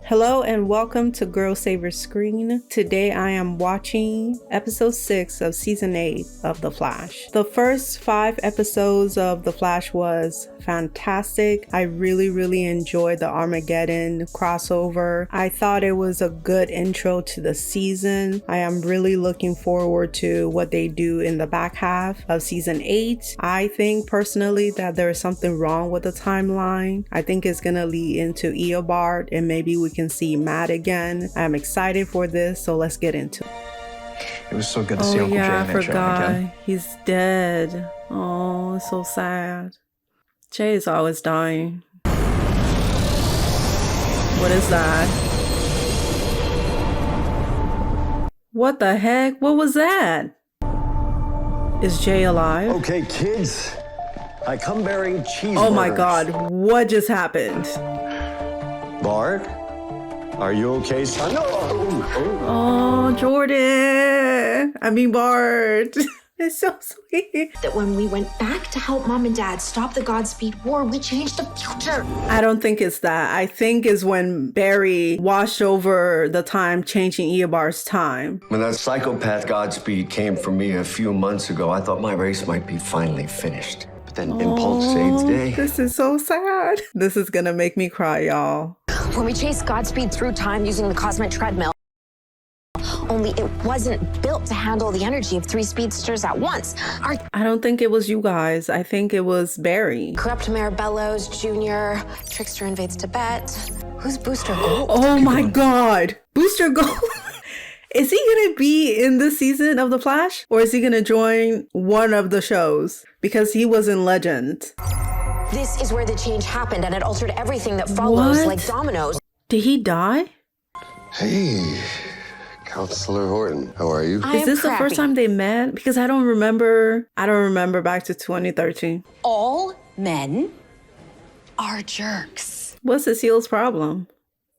Hello and welcome to Girl Saver Screen. Today I am watching episode 6 of season 8 of The Flash. The first 5 episodes of The Flash was fantastic. I really enjoyed the Armageddon crossover. I thought it was a good intro to the season. I am really looking forward to what they do in the back half of season 8. I think personally that there is something wrong with the timeline. I think it's gonna lead into Eobard and maybe we can see Matt again. I'm excited for this, so let's get into it. It was so good to see Uncle Jay in that show again. He's dead. Oh, it's so sad. Jay is always dying. What is that? What the heck? What was that? Is Jay alive? Okay, kids. I come bearing cheeseburgers. Oh my god, what just happened? Bart? Are you okay, son? No! Oh, Jordan. I mean, Bart. It's so sweet. That when we went back to help Mom and Dad stop the Godspeed War, we changed the future. I don't think it's that. I think it's when Barry washed over the time changing Eobard's time. When that psychopath Godspeed came for me a few months ago, I thought my race might be finally finished. But then Impulse saved day. This is so sad. This is gonna make me cry, y'all. When we chased Godspeed through time using the Cosnett treadmill, only it wasn't built to handle the energy of 3 speedsters at once. I don't think it was you guys. I think it was Barry. Corrupt Mayor Bellows Jr., Trickster invades Tibet. Who's Booster Gold? Oh my god. Booster Gold. Is he gonna be in this season of The Flash? Or is he gonna join one of the shows? Because he was in Legend. This is where the change happened, and it altered everything that follows, like dominoes. Did he die? Hey, Counselor Horton, how are you? Is this the first time they met? Because I don't remember back to 2013. All men are jerks. What's Cecile's problem?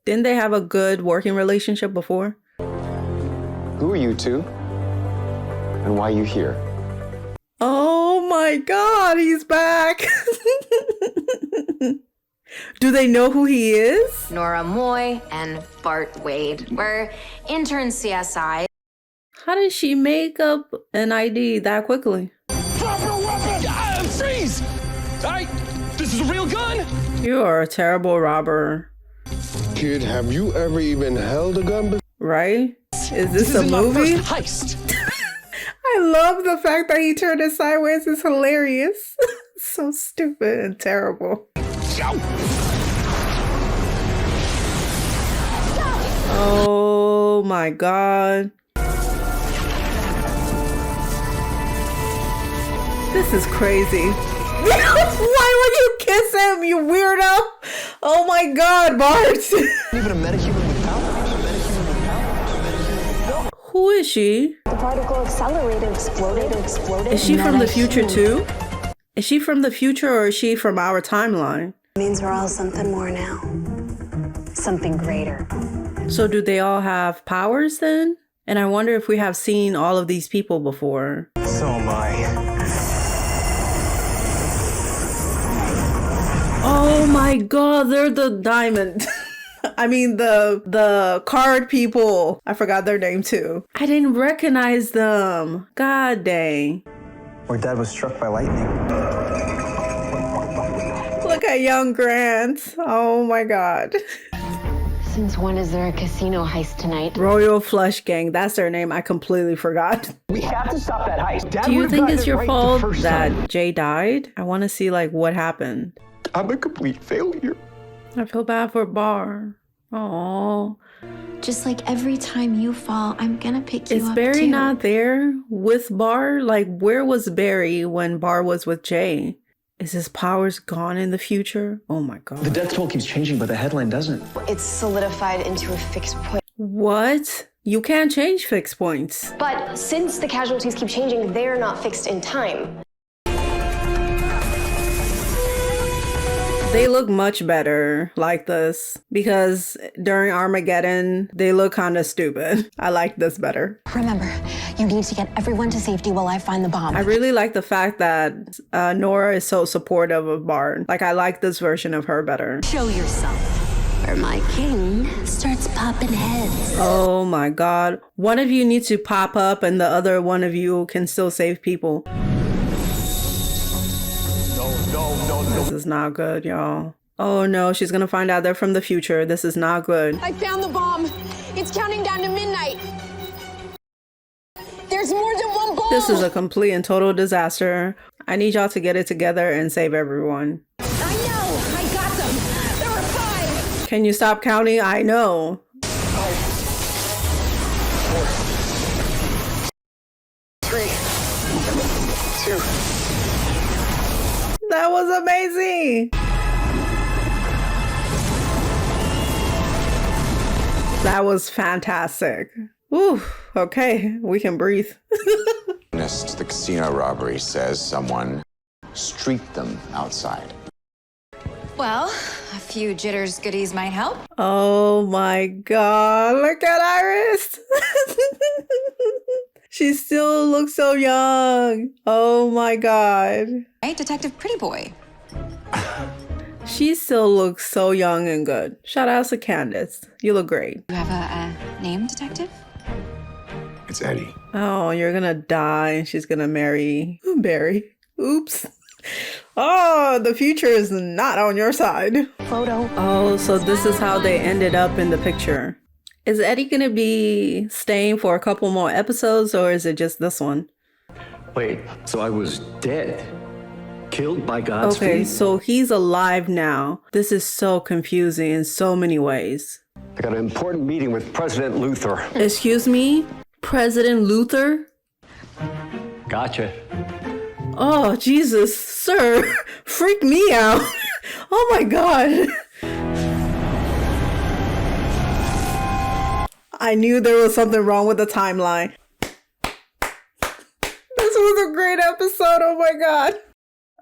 Didn't they have a good working relationship before? Who are you two? And why are you here? Oh my god, he's back. Do they know who he is? Nora Moy and Bart Wade. We're interns CSI. How did she make up an ID that quickly? Proper weapon! Freeze! All right, this is a real gun! You are a terrible robber. Kid, have you ever even held a gun before? Right? Is this a movie? My first heist. I love the fact that he turned it sideways. It's hilarious. So stupid and terrible. Oh my god. This is crazy. Why would you kiss him, you weirdo? Oh my god, Bart. Even a metahuman with power? Who is she? The particle accelerator exploded. Is she from the future too? Is she from the future or is she from our timeline? It means we're all something more now. Something greater. So do they all have powers then? And I wonder if we have seen all of these people before. So am I. Oh my god, they're the diamond. I mean the card people. I forgot their name too. I didn't recognize them. God dang. Where Dad was struck by lightning. Look at young Grant. Oh my god. Since when is there a casino heist tonight? Royal Flush Gang. That's their name. I completely forgot. We have to stop that heist. Dad Do you think it's your fault that that Jay died? I want to see like what happened. I'm a complete failure. I feel bad for Bar. Oh. Just like every time you fall, I'm gonna pick you up. Is Barry not there with Bar? Like, where was Barry when Bar was with Jay? Is his powers gone in the future? Oh my god. The death toll keeps changing, but the headline doesn't. It's solidified into a fixed point. What? You can't change fixed points. But since the casualties keep changing, they're not fixed in time. They look much better like this because during Armageddon, they look kind of stupid. I like this better. Remember, you need to get everyone to safety while I find the bomb. I really like the fact that Nora is so supportive of Bart. Like, I like this version of her better. Show yourself. where my king starts popping heads. Oh my god. One of you needs to pop up and the other one of you can still save people. No. This is not good, y'all. Oh no, she's gonna find out they're from the future. This is not good. I found the bomb. It's counting down to midnight. There's more than one bomb. This is a complete and total disaster. I need y'all to get it together and save everyone. I know. I got them. There were 5. Can you stop counting? I know. 5, 4, 3, 2. That was amazing. That was fantastic. Whew, okay, we can breathe. The casino robbery says someone streaked them outside. Well, a few jitters goodies might help. Oh my god, look at Iris. She still looks so young. Oh my god. Hey, Detective Pretty Boy. She still looks so young and good. Shout out to Candace. You look great. You have a name, Detective? It's Eddie. Oh, you're gonna die and she's gonna marry Barry. Oops. Oh, the future is not on your side. Photo. Oh, so this is how they ended up in the picture. Is Eddie gonna be staying for a couple more episodes or is it just this one? Wait, so I was dead? Killed by God's Okay, feet? so he's alive now. This is so confusing in so many ways. I got an important meeting with President Luther. Excuse me? President Luther? Gotcha. Oh, Jesus, sir. Freak me out. Oh my God. I knew there was something wrong with the timeline. This was a great episode. Oh my God.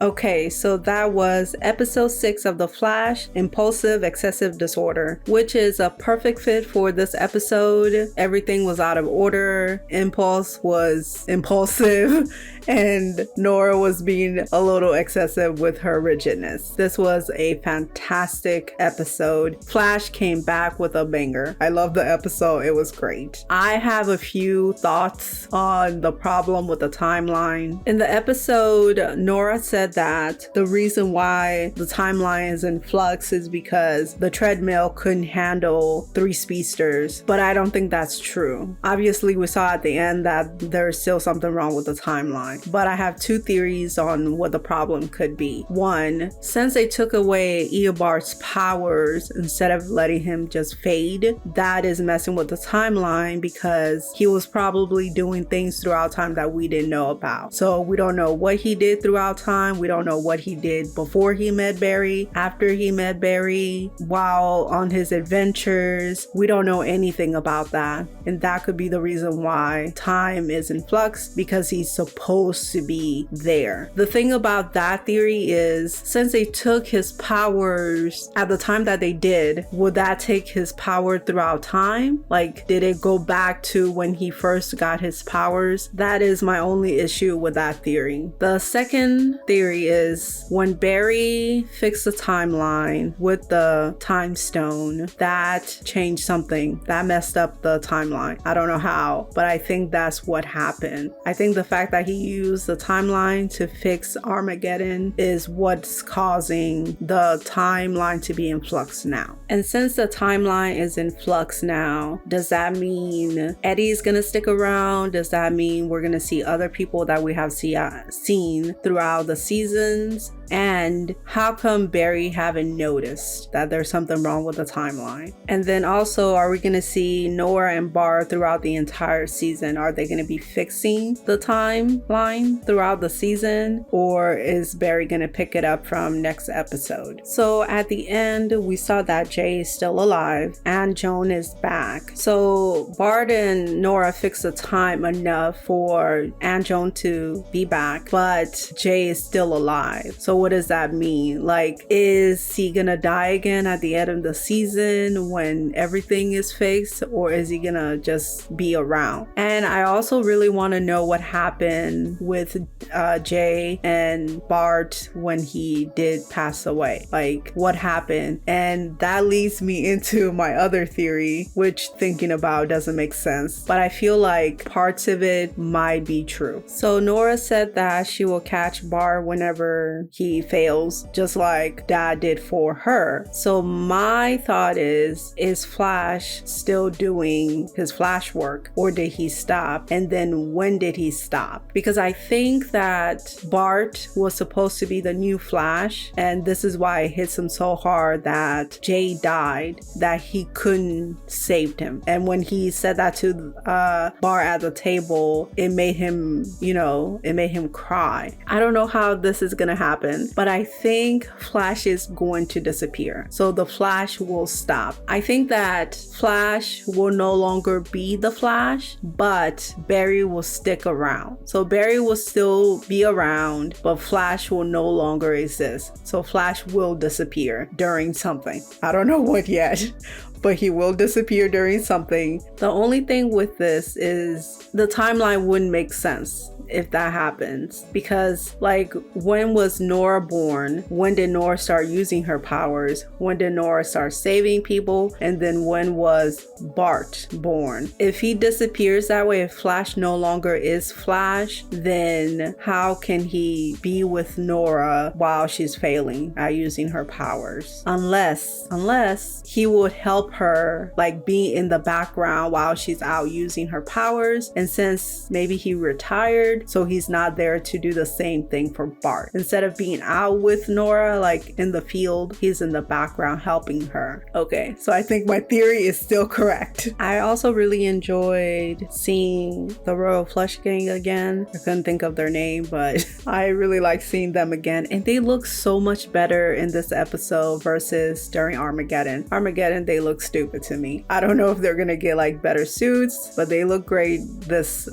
Okay, so that was episode 6 of The Flash, Impulsive Excessive Disorder, which is a perfect fit for this episode. Everything was out of order. Impulse was impulsive and Nora was being a little excessive with her rigidness. This was a fantastic episode. Flash came back with a banger. I love the episode. It was great. I have a few thoughts on the problem with the timeline. In the episode, Nora said that the reason why the timeline is in flux is because the treadmill couldn't handle 3 speedsters, but I don't think that's true. Obviously, we saw at the end that there's still something wrong with the timeline, but I have 2 theories on what the problem could be. One, since they took away Eobart's powers instead of letting him just fade, that is messing with the timeline because he was probably doing things throughout time that we didn't know about. So we don't know what he did throughout time. We don't know what he did before he met Barry, after he met Barry, while on his adventures. We don't know anything about that. And that could be the reason why time is in flux, because he's supposed to be there. The thing about that theory is, since they took his powers at the time that they did, would that take his power throughout time? Like, did it go back to when he first got his powers? That is my only issue with that theory. The second theory is when Barry fixed the timeline with the time stone, that changed something. That messed up the timeline. I don't know how, but I think that's what happened. I think the fact that he used the timeline to fix Armageddon is what's causing the timeline to be in flux now. And since the timeline is in flux now, does that mean Eddie's gonna stick around? Does that mean we're gonna see other people that we have seen throughout the seasons? And how come Barry haven't noticed that there's something wrong with the timeline? And then also, are we going to see Nora and Bart throughout the entire season? Are they going to be fixing the timeline throughout the season? Or is Barry going to pick it up from next episode? So at the end, we saw that Jay is still alive and Joan is back. So Bart and Nora fixed the time enough for Aunt Joan to be back, but Jay is still alive. So what does that mean? Like, is he gonna die again at the end of the season when everything is fixed, or is he gonna just be around? And I also really want to know what happened with Jay and Bart when he did pass away. Like, what happened? And that that leads me into my other theory, which thinking about doesn't make sense, but I feel like parts of it might be true. So Nora said that she will catch Bart whenever he fails, just like Dad did for her. So my thought is Flash still doing his Flash work, or did he stop? And then when did he stop? Because I think that Bart was supposed to be the new Flash, and this is why it hits him so hard that Jay died, that he couldn't save him. And when he said that to Bart at the table, it made him, it made him cry. I don't know how this is gonna happen, but I think Flash is going to disappear. So the Flash will stop. I think that Flash will no longer be the Flash, but Barry will stick around. So Barry will still be around, but Flash will no longer exist. So Flash will disappear during something. I don't know what yet, but he will disappear during something. The only thing with this is the timeline wouldn't make sense if that happens, because like, when was Nora born? When did Nora start using her powers? When did Nora start saving people? And then when was Bart born? If he disappears that way, if Flash no longer is Flash, then how can he be with Nora while she's failing at using her powers? Unless he would help her, like, be in the background while she's out using her powers. And since maybe he retired, so he's not there to do the same thing for Bart. Instead of being out with Nora, like in the field, he's in the background helping her. Okay, so I think my theory is still correct. I also really enjoyed seeing the Royal Flush Gang again. I couldn't think of their name, but I really like seeing them again. And they look so much better in this episode versus during Armageddon. Armageddon, they look stupid to me. I don't know if they're gonna get like better suits, but they look great this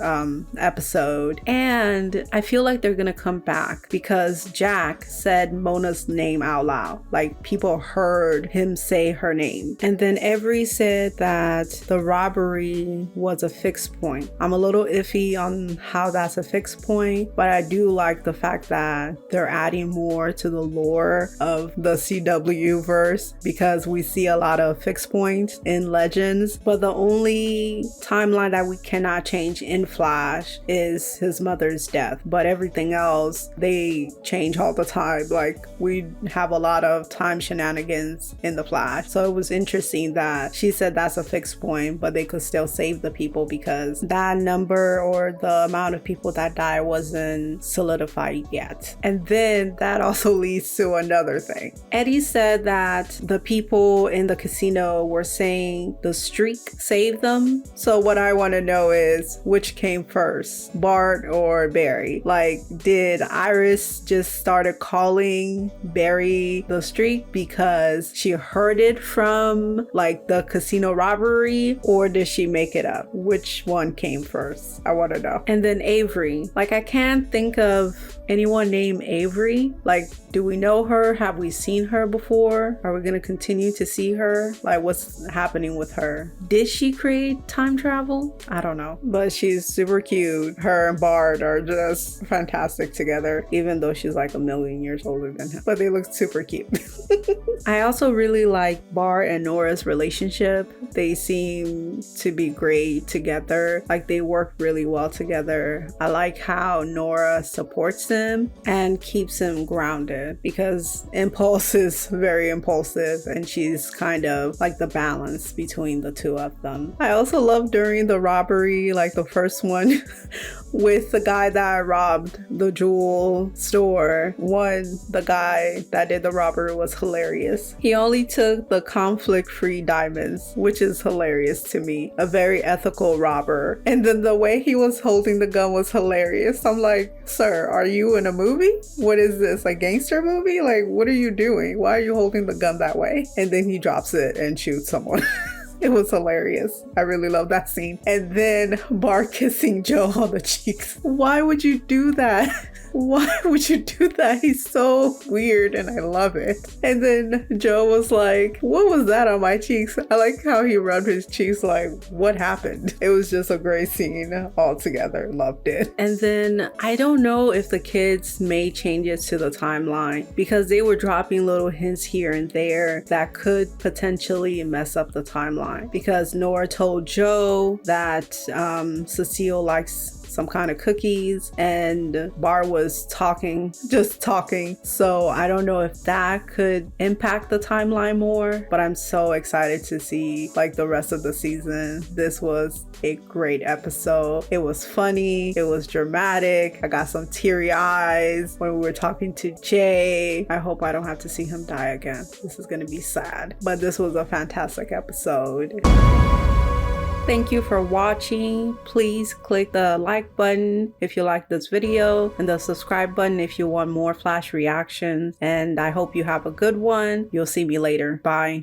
episode. And I feel like they're gonna come back because Jack said Mona's name out loud. Like, people heard him say her name. And then Avery said that the robbery was a fixed point. I'm a little iffy on how that's a fixed point, but I do like the fact that they're adding more to the lore of the CW verse, because we see a lot of fixed points in Legends, but the only timeline that we cannot change in Flash is his mother's death. But everything else, they change all the time. Like, we have a lot of time shenanigans in the Flash. So it was interesting that she said that's a fixed point, but they could still save the people because that number or the amount of people that die wasn't solidified yet. And then that also leads to another thing. Eddie said that the people in the casino were saying the streak saved them. So what I want to know is, which came first, Bart or Barry? Like, did Iris just started calling Barry the streak because she heard it from like the casino robbery, or did she make it up? Which one came first? I want to know. And then Avery, like, I can't think of anyone named Avery. Like, do we know her? Have we seen her before? Are we going to continue to see her? Like, what's happening with her? Did she create time travel? I don't know, but she's super cute. Her and Bart are just fantastic together, even though she's like a million years older than him, but they look super cute. I also really like Bart and Nora's relationship. They seem to be great together. Like, they work really well together. I like how Nora supports him and keeps him grounded, because Impulse is very impulsive and she's kind of like the balance between the two of them. I also love during the robbery, like the first one with the guy that robbed the jewel store. The guy that did the robbery was hilarious. He only took the conflict-free diamonds, which is hilarious to me. A very ethical robber. And then the way he was holding the gun was hilarious. I'm like, sir, are you in a movie? What is this, a gangster movie? Like, what are you doing? Why are you holding the gun that way? And then he drops it and shoots someone. It was hilarious. I really love that scene. And then Bart kissing Joe on the cheeks. Why would you do that? why would you do that? He's so weird and I love it. And then Joe was like, what was that on my cheeks? I like how he rubbed his cheeks like, what happened? It was just a great scene altogether. Loved it. And then I don't know if the kids made changes to the timeline because they were dropping little hints here and there that could potentially mess up the timeline, because Nora told Joe that Cecile likes some kind of cookies and Bart was just talking. So I don't know if that could impact the timeline more, but I'm so excited to see like the rest of the season. This was a great episode. It was funny. It was dramatic. I got some teary eyes when we were talking to Jay. I hope I don't have to see him die again. This is going to be sad, but this was a fantastic episode. Thank you for watching. Please click the like button if you like this video and the subscribe button if you want more Flash reactions. And I hope you have a good one. You'll see me later. Bye.